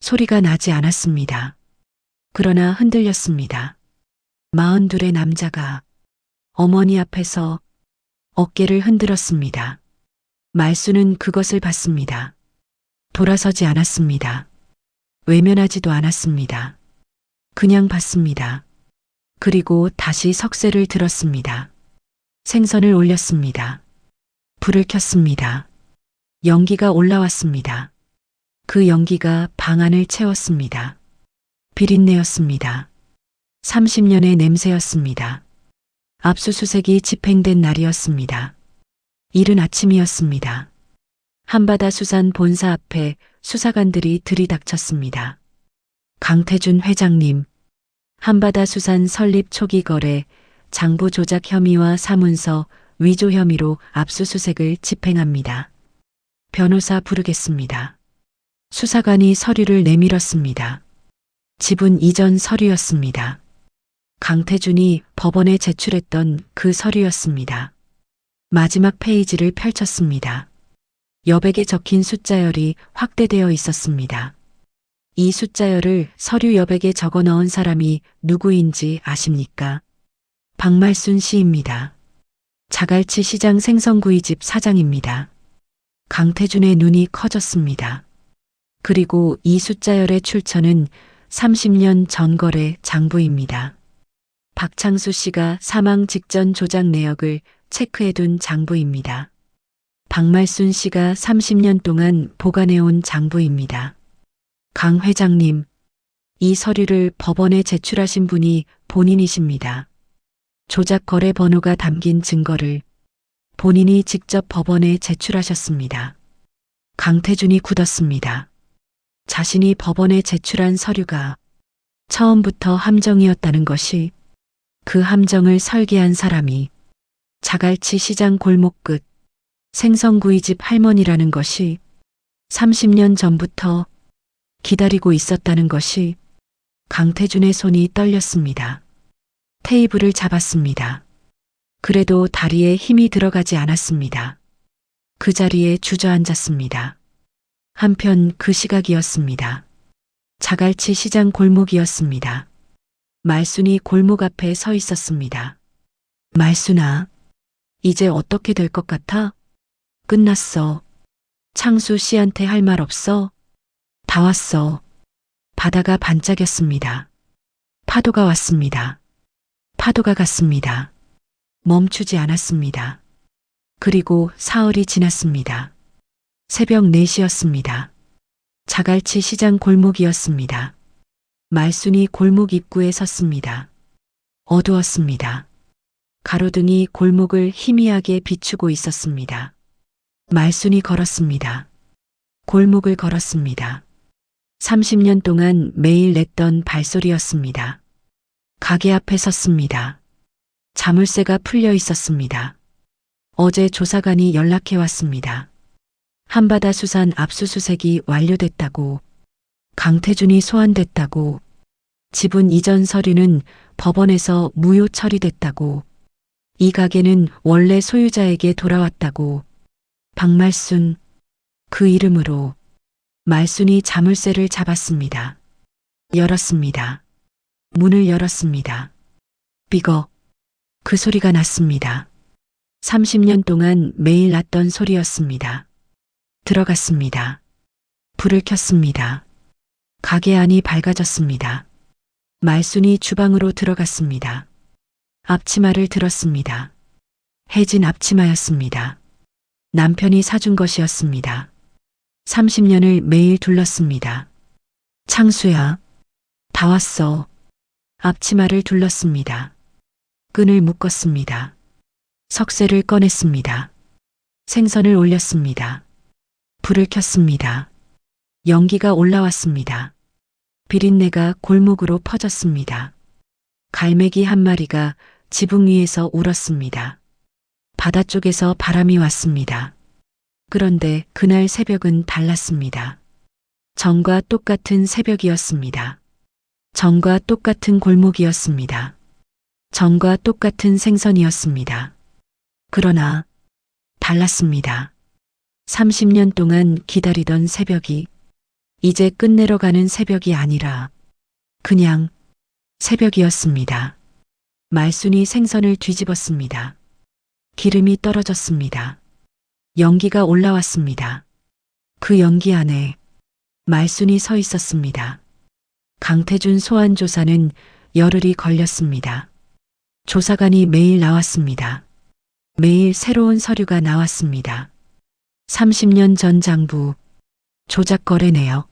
소리가 나지 않았습니다. 그러나 흔들렸습니다. 42의 남자가 어머니 앞에서 어깨를 흔들었습니다. 말수는 그것을 봤습니다. 돌아서지 않았습니다. 외면하지도 않았습니다. 그냥 봤습니다. 그리고 다시 석쇠를 들었습니다. 생선을 올렸습니다. 불을 켰습니다. 연기가 올라왔습니다. 그 연기가 방 안을 채웠습니다. 비린내였습니다. 30년의 냄새였습니다. 압수수색이 집행된 날이었습니다. 이른 아침이었습니다. 한바다 수산 본사 앞에 수사관들이 들이닥쳤습니다. 강태준 회장님, 한바다 수산 설립 초기 거래, 장부 조작 혐의와 사문서 위조 혐의로 압수수색을 집행합니다. 변호사 부르겠습니다. 수사관이 서류를 내밀었습니다. 지분 이전 서류였습니다. 강태준이 법원에 제출했던 그 서류였습니다. 마지막 페이지를 펼쳤습니다. 여백에 적힌 숫자열이 확대되어 있었습니다. 이 숫자열을 서류 여백에 적어 넣은 사람이 누구인지 아십니까? 박말순 씨입니다. 자갈치 시장 생선구이집 사장입니다. 강태준의 눈이 커졌습니다. 그리고 이 숫자열의 출처는 30년 전 거래 장부입니다. 박창수 씨가 사망 직전 조작 내역을 체크해둔 장부입니다. 박말순 씨가 30년 동안 보관해온 장부입니다. 강 회장님, 이 서류를 법원에 제출하신 분이 본인이십니다. 조작 거래 번호가 담긴 증거를 본인이 직접 법원에 제출하셨습니다. 강태준이 굳었습니다. 자신이 법원에 제출한 서류가 처음부터 함정이었다는 것이, 그 함정을 설계한 사람이 자갈치 시장 골목 끝 생선구이집 할머니라는 것이 30년 전부터 기다리고 있었다는 것이, 강태준의 손이 떨렸습니다. 테이블을 잡았습니다. 그래도 다리에 힘이 들어가지 않았습니다. 그 자리에 주저앉았습니다. 한편 그 시각이었습니다. 자갈치 시장 골목이었습니다. 말순이 골목 앞에 서 있었습니다. 말순아, 이제 어떻게 될 것 같아? 끝났어. 창수 씨한테 할 말 없어? 다 왔어. 바다가 반짝였습니다. 파도가 왔습니다. 파도가 갔습니다. 멈추지 않았습니다. 그리고 사흘이 지났습니다. 새벽 4시였습니다. 자갈치 시장 골목이었습니다. 말순이 골목 입구에 섰습니다. 어두웠습니다. 가로등이 골목을 희미하게 비추고 있었습니다. 말순이 걸었습니다. 골목을 걸었습니다. 30년 동안 매일 냈던 발소리였습니다. 가게 앞에 섰습니다. 자물쇠가 풀려 있었습니다. 어제 조사관이 연락해 왔습니다. 한바다 수산 압수수색이 완료됐다고, 강태준이 소환됐다고, 지분 이전 서류는 법원에서 무효 처리됐다고, 이 가게는 원래 소유자에게 돌아왔다고. 박말순, 그 이름으로 말순이 자물쇠를 잡았습니다. 열었습니다. 문을 열었습니다. 삐걱, 그 소리가 났습니다. 30년 동안 매일 났던 소리였습니다. 들어갔습니다. 불을 켰습니다. 가게 안이 밝아졌습니다. 말순이 주방으로 들어갔습니다. 앞치마를 들었습니다. 해진 앞치마였습니다. 남편이 사준 것이었습니다. 30년을 매일 둘렀습니다. 창수야, 다 왔어. 앞치마를 둘렀습니다. 끈을 묶었습니다. 석쇠를 꺼냈습니다. 생선을 올렸습니다. 불을 켰습니다. 연기가 올라왔습니다. 비린내가 골목으로 퍼졌습니다. 갈매기 한 마리가 지붕 위에서 울었습니다. 바다 쪽에서 바람이 왔습니다. 그런데 그날 새벽은 달랐습니다. 전과 똑같은 새벽이었습니다. 전과 똑같은 골목이었습니다. 전과 똑같은 생선이었습니다. 그러나 달랐습니다. 30년 동안 기다리던 새벽이 이제 끝내러 가는 새벽이 아니라 그냥 새벽이었습니다. 말순이 생선을 뒤집었습니다. 기름이 떨어졌습니다. 연기가 올라왔습니다. 그 연기 안에 말순이 서 있었습니다. 강태준 소환조사는 열흘이 걸렸습니다. 조사관이 매일 나왔습니다. 매일 새로운 서류가 나왔습니다. 30년 전 장부, 조작 거래 내역,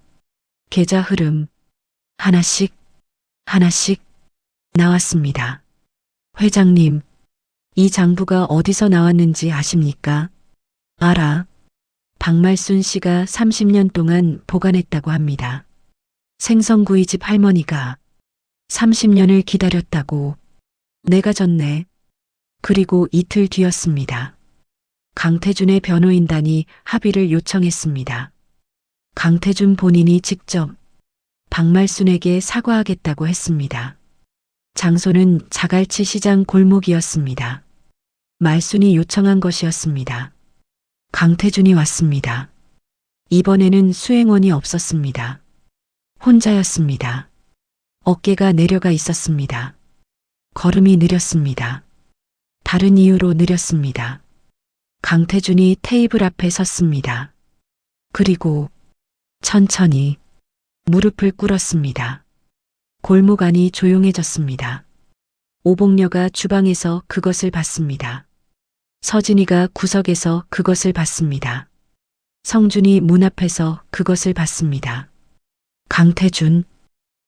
계좌 흐름, 하나씩 나왔습니다. 회장님, 이 장부가 어디서 나왔는지 아십니까? 알아. 박말순 씨가 30년 동안 보관했다고 합니다. 생선구이집 할머니가 30년을 기다렸다고. 내가 졌네. 그리고 이틀 뒤였습니다. 강태준의 변호인단이 합의를 요청했습니다. 강태준 본인이 직접 박말순에게 사과하겠다고 했습니다. 장소는 자갈치 시장 골목이었습니다. 말순이 요청한 것이었습니다. 강태준이 왔습니다. 이번에는 수행원이 없었습니다. 혼자였습니다. 어깨가 내려가 있었습니다. 걸음이 느렸습니다. 다른 이유로 느렸습니다. 강태준이 테이블 앞에 섰습니다. 그리고 천천히 무릎을 꿇었습니다. 골목 안이 조용해졌습니다. 오복녀가 주방에서 그것을 봤습니다. 서진이가 구석에서 그것을 봤습니다. 성준이 문 앞에서 그것을 봤습니다. 강태준,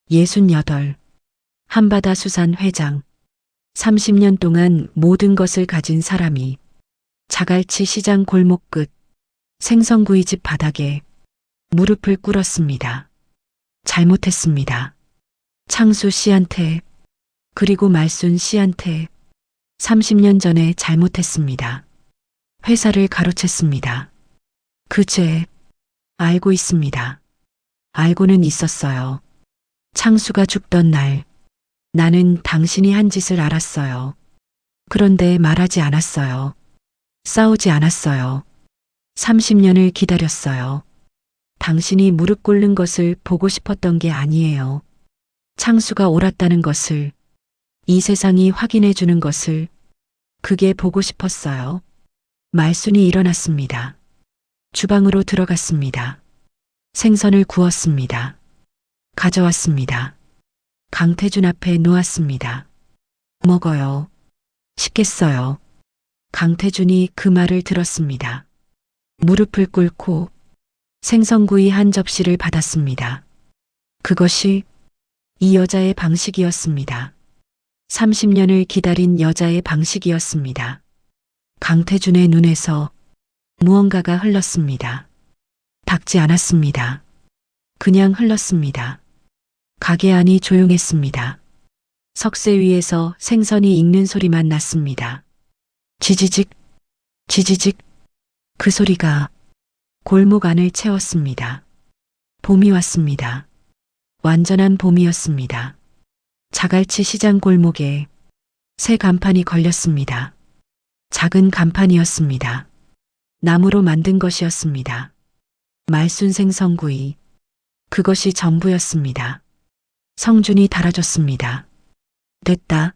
68, 한바다 수산 회장, 30년 동안 모든 것을 가진 사람이 자갈치 시장 골목 끝 생선구이집 바닥에 무릎을 꿇었습니다. 잘못했습니다. 창수 씨한테 그리고 말순 씨한테 30년 전에 잘못했습니다. 회사를 가로챘습니다. 그 죄 알고 있습니다. 알고는 있었어요. 창수가 죽던 날 나는 당신이 한 짓을 알았어요. 그런데 말하지 않았어요. 싸우지 않았어요. 30년을 기다렸어요. 당신이 무릎 꿇는 것을 보고 싶었던 게 아니에요. 창수가 옳았다는 것을, 이 세상이 확인해 주는 것을, 그게 보고 싶었어요. 말순이 일어났습니다. 주방으로 들어갔습니다. 생선을 구웠습니다. 가져왔습니다. 강태준 앞에 놓았습니다. 먹어요. 시켰어요. 강태준이 그 말을 들었습니다. 무릎을 꿇고 생선구이 한 접시를 받았습니다. 그것이 이 여자의 방식이었습니다. 30년을 기다린 여자의 방식이었습니다. 강태준의 눈에서 무언가가 흘렀습니다. 닦지 않았습니다. 그냥 흘렀습니다. 가게 안이 조용했습니다. 석쇠 위에서 생선이 익는 소리만 났습니다. 지지직, 지지직. 그 소리가 골목 안을 채웠습니다. 봄이 왔습니다. 완전한 봄이었습니다. 자갈치 시장 골목에 새 간판이 걸렸습니다. 작은 간판이었습니다. 나무로 만든 것이었습니다. 말순 생선구이. 그것이 전부였습니다. 성준이 달아줬습니다. 됐다.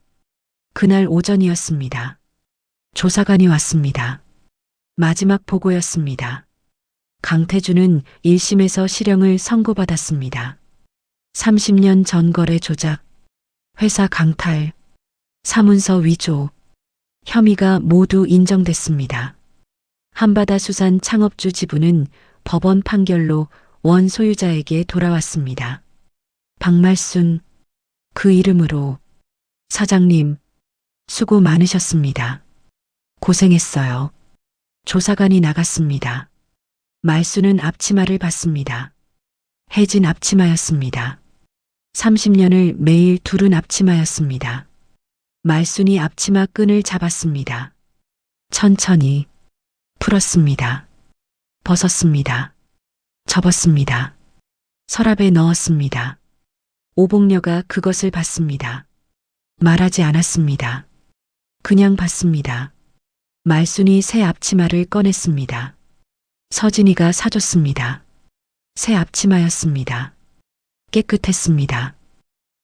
그날 오전이었습니다. 조사관이 왔습니다. 마지막 보고였습니다. 강태준은 1심에서 실형을 선고받았습니다. 30년 전 거래 조작, 회사 강탈, 사문서 위조, 혐의가 모두 인정됐습니다. 한바다 수산 창업주 지분은 법원 판결로 원 소유자에게 돌아왔습니다. 박말순, 그 이름으로 사장님, 수고 많으셨습니다. 고생했어요. 조사관이 나갔습니다. 말순은 앞치마를 받습니다. 해진 앞치마였습니다. 30년을 매일 두른 앞치마였습니다. 말순이 앞치마 끈을 잡았습니다. 천천히 풀었습니다. 벗었습니다. 접었습니다. 서랍에 넣었습니다. 오복녀가 그것을 봤습니다. 말하지 않았습니다. 그냥 봤습니다. 말순이 새 앞치마를 꺼냈습니다. 서진이가 사줬습니다. 새 앞치마였습니다. 깨끗했습니다.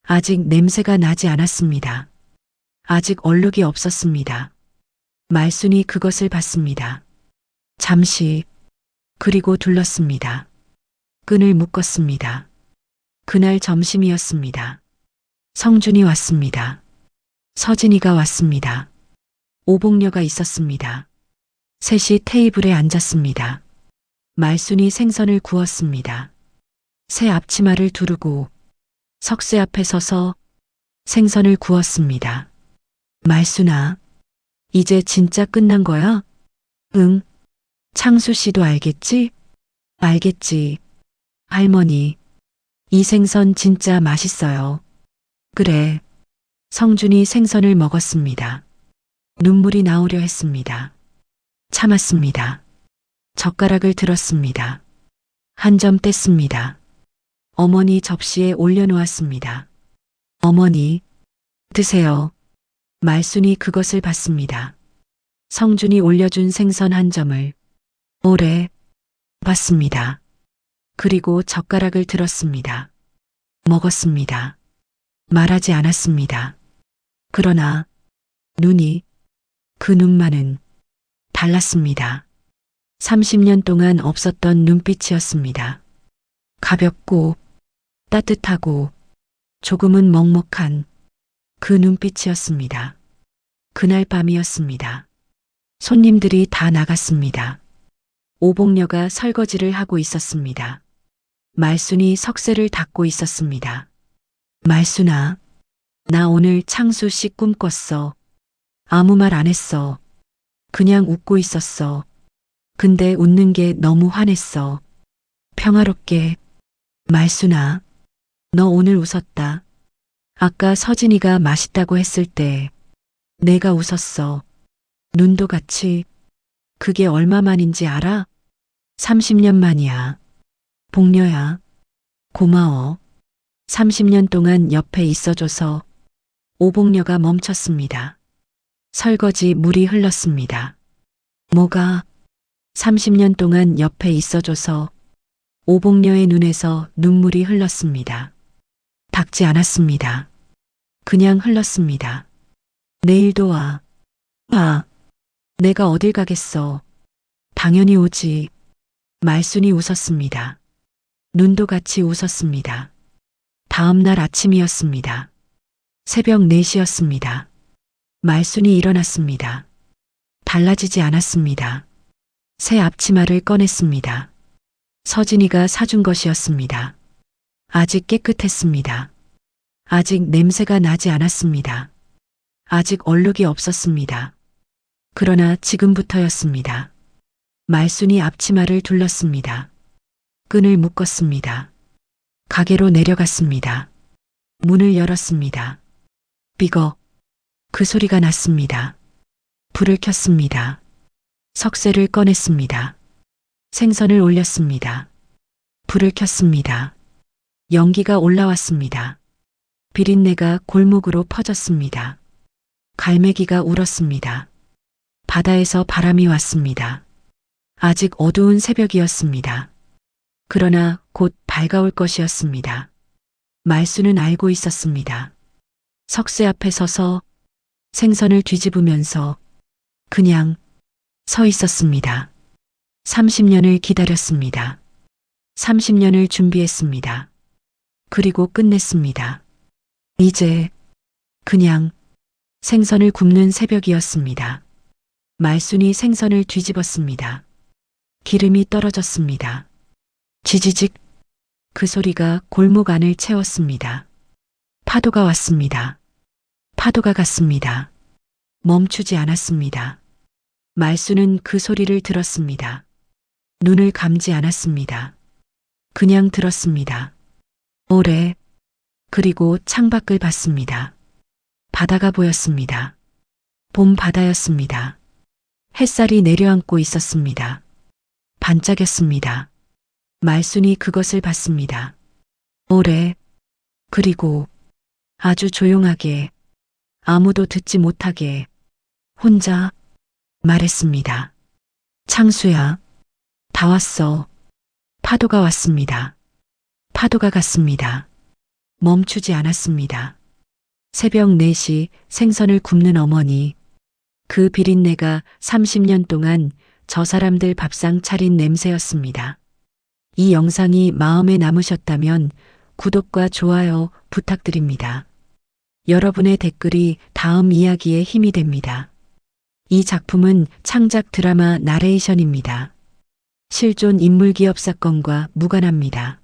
아직 냄새가 나지 않았습니다. 아직 얼룩이 없었습니다. 말순이 그것을 봤습니다. 잠시, 그리고 둘렀습니다. 끈을 묶었습니다. 그날 점심이었습니다. 성준이 왔습니다. 서진이가 왔습니다. 오복녀가 있었습니다. 셋이 테이블에 앉았습니다. 말순이 생선을 구웠습니다. 새 앞치마를 두르고 석쇠 앞에 서서 생선을 구웠습니다. 말순아, 이제 진짜 끝난 거야? 응. 창수 씨도 알겠지? 알겠지. 할머니, 이 생선 진짜 맛있어요. 그래. 성준이 생선을 먹었습니다. 눈물이 나오려 했습니다. 참았습니다. 젓가락을 들었습니다. 한 점 뗐습니다. 어머니 접시에 올려놓았습니다. 어머니, 드세요. 말순이 그것을 받습니다. 성준이 올려준 생선 한 점을 오래 봤습니다. 그리고 젓가락을 들었습니다. 먹었습니다. 말하지 않았습니다. 그러나 눈이, 그 눈만은 달랐습니다. 30년 동안 없었던 눈빛이었습니다. 가볍고 따뜻하고 조금은 먹먹한 그 눈빛이었습니다. 그날 밤이었습니다. 손님들이 다 나갔습니다. 오복녀가 설거지를 하고 있었습니다. 말순이 석쇠를 닦고 있었습니다. 말순아, 나 오늘 창수 씨 꿈 꿨어. 아무 말 안 했어. 그냥 웃고 있었어. 근데 웃는 게 너무 화냈어. 평화롭게. 말순아, 너 오늘 웃었다. 아까 서진이가 맛있다고 했을 때 내가 웃었어. 눈도 같이. 그게 얼마만인지 알아? 30년 만이야. 복녀야. 고마워. 30년 동안 옆에 있어줘서. 오복녀가 멈췄습니다. 설거지 물이 흘렀습니다. 뭐가? 30년 동안 옆에 있어줘서. 오복녀의 눈에서 눈물이 흘렀습니다. 닦지 않았습니다. 그냥 흘렀습니다. 내일도 와. 와. 내가 어딜 가겠어. 당연히 오지. 말순이 웃었습니다. 눈도 같이 웃었습니다. 다음 날 아침이었습니다. 새벽 4시였습니다. 말순이 일어났습니다. 달라지지 않았습니다. 새 앞치마를 꺼냈습니다. 서진이가 사준 것이었습니다. 아직 깨끗했습니다. 아직 냄새가 나지 않았습니다. 아직 얼룩이 없었습니다. 그러나 지금부터였습니다. 말순이 앞치마를 둘렀습니다. 끈을 묶었습니다. 가게로 내려갔습니다. 문을 열었습니다. 삐걱. 그 소리가 났습니다. 불을 켰습니다. 석쇠를 꺼냈습니다. 생선을 올렸습니다. 불을 켰습니다. 연기가 올라왔습니다. 비린내가 골목으로 퍼졌습니다. 갈매기가 울었습니다. 바다에서 바람이 왔습니다. 아직 어두운 새벽이었습니다. 그러나 곧 밝아올 것이었습니다. 말순은 알고 있었습니다. 석쇠 앞에 서서 생선을 뒤집으면서 그냥 서 있었습니다. 30년을 기다렸습니다. 30년을 준비했습니다. 그리고 끝냈습니다. 이제 그냥 생선을 굽는 새벽이었습니다. 말순이 생선을 뒤집었습니다. 기름이 떨어졌습니다. 지지직 그 소리가 골목 안을 채웠습니다. 파도가 왔습니다. 파도가 갔습니다. 멈추지 않았습니다. 말순은 그 소리를 들었습니다. 눈을 감지 않았습니다. 그냥 들었습니다. 오래 그리고 창밖을 봤습니다. 바다가 보였습니다. 봄 바다였습니다. 햇살이 내려앉고 있었습니다. 반짝였습니다. 말순이 그것을 봤습니다. 오래 그리고 아주 조용하게 아무도 듣지 못하게 혼자 말했습니다. 창수야, 다 왔어. 파도가 왔습니다. 파도가 갔습니다. 멈추지 않았습니다. 새벽 4시 생선을 굽는 어머니. 그 비린내가 30년 동안 저 사람들 밥상 차린 냄새였습니다. 이 영상이 마음에 남으셨다면 구독과 좋아요 부탁드립니다. 여러분의 댓글이 다음 이야기에 힘이 됩니다. 이 작품은 창작 드라마 나레이션입니다. 실존 인물 기업 사건과 무관합니다.